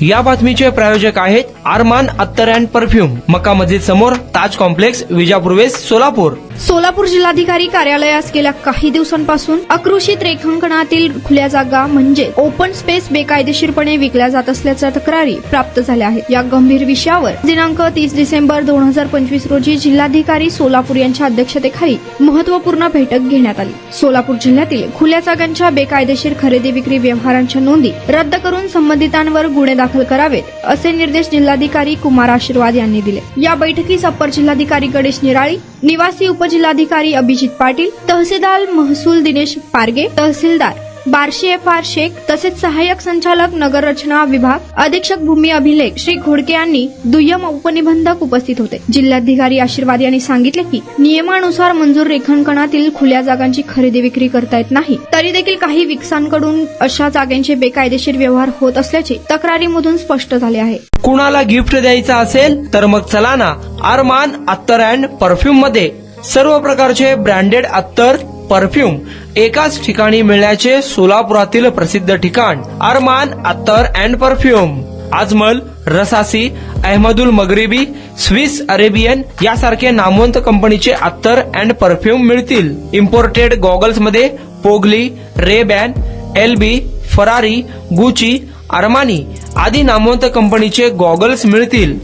या बातमीचे प्रायोजक आहेत अरमान अत्तर अँड परफ्यूम, मक्का मस्जिद समोर, ताज कॉम्प्लेक्स, विजापूर वेस्ट, सोलापूर. सोलापूर जिल्हाधिकारी कार्यालयास गेल्या काही दिवसांपासून अकृषित रेखांकनातील खुल्या जागा म्हणजे ओपन स्पेस बेकायदेशीरपणे विकल्या जात असल्याच्या तक्रारी प्राप्त झाल्या आहेत. या गंभीर विषयावर दिनांक 30 डिसेंबर 2025 रोजी जिल्हाधिकारी सोलापूर यांच्या अध्यक्षतेखाली महत्वपूर्ण बैठक घेण्यात आली. सोलापूर जिल्ह्यातील खुल्या जागांच्या बेकायदेशीर खरेदी विक्री व्यवहारांच्या नोंदी रद्द करून संबंधितांवर गुन्हे दाखल करावेत, असे निर्देश जिल्हाधिकारी कुमार आशीर्वाद यांनी दिले. या बैठकीस अप्पर जिल्हाधिकारी गणेश निराळी, निवासी उपजिल्हाधिकारी अभिजित पाटील, तहसीलदार महसूल दिनेश पारगे, तहसीलदार बार्शी FR शेख तसेच सहाय्यक संचालक नगर रचना विभाग अधीक्षक भूमी अभिलेख श्री घोडके यांनी दुय्यम उपनिबंधक उपस्थित होते. जिल्हाधिकारी आशीर्वाद यांनी सांगितले की नियमानुसार मंजूर रेखांकनातील खुल्या जागांची खरेदी विक्री करता येत नाही, तरी देखील काही विकसांकडून अशा जागांचे बेकायदेशीर व्यवहार होत असल्याचे तक्रारीमधून स्पष्ट झाले आहे. कुणाला गिफ्ट द्यायचं असेल तर मग चला ना अरमान अत्तर अँड परफ्यूम मध्ये. सर्व प्रकारचे ब्रँडेड अत्तर परफ्यूम एकाच ठिकाणी मिळण्याचे सोलापुरातील प्रसिद्ध ठिकाण Armaan Attar and perfume. Ajmal, Rasasi, Ahmed Al Maghribi, Swiss Arabian यासारखे नामवंत कंपनीचे अत्तर अँड परफ्यूम मिळतील. इम्पोर्टेड गॉगल्स मध्ये पोगली, Ray Ban, LB, Ferrari, Gucci, Armani आदी नामवंत कंपनीचे गॉगल्स मिळतील.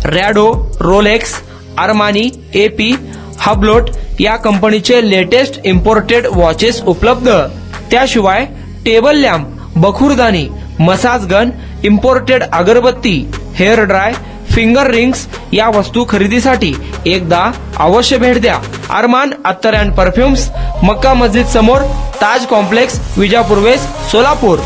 Rado, Rolex, Armani, AP, Hublot या कंपनीचे लेटेस्ट इम्पोर्टेड वॉचेस उपलब्ध. त्याशिवाय टेबल लॅम्प, बखुरदानी, मसाज गन, इम्पोर्टेड अगरबत्ती, हेअर ड्राय, फिंगर रिंग्स या वस्तू खरेदीसाठी एकदा अवश्य भेट द्या. अरमान अत्तर अँड परफ्यूम्स, मक्का मस्जिद समोर, ताज कॉम्प्लेक्स, विजापूर वेस्ट, सोलापूर.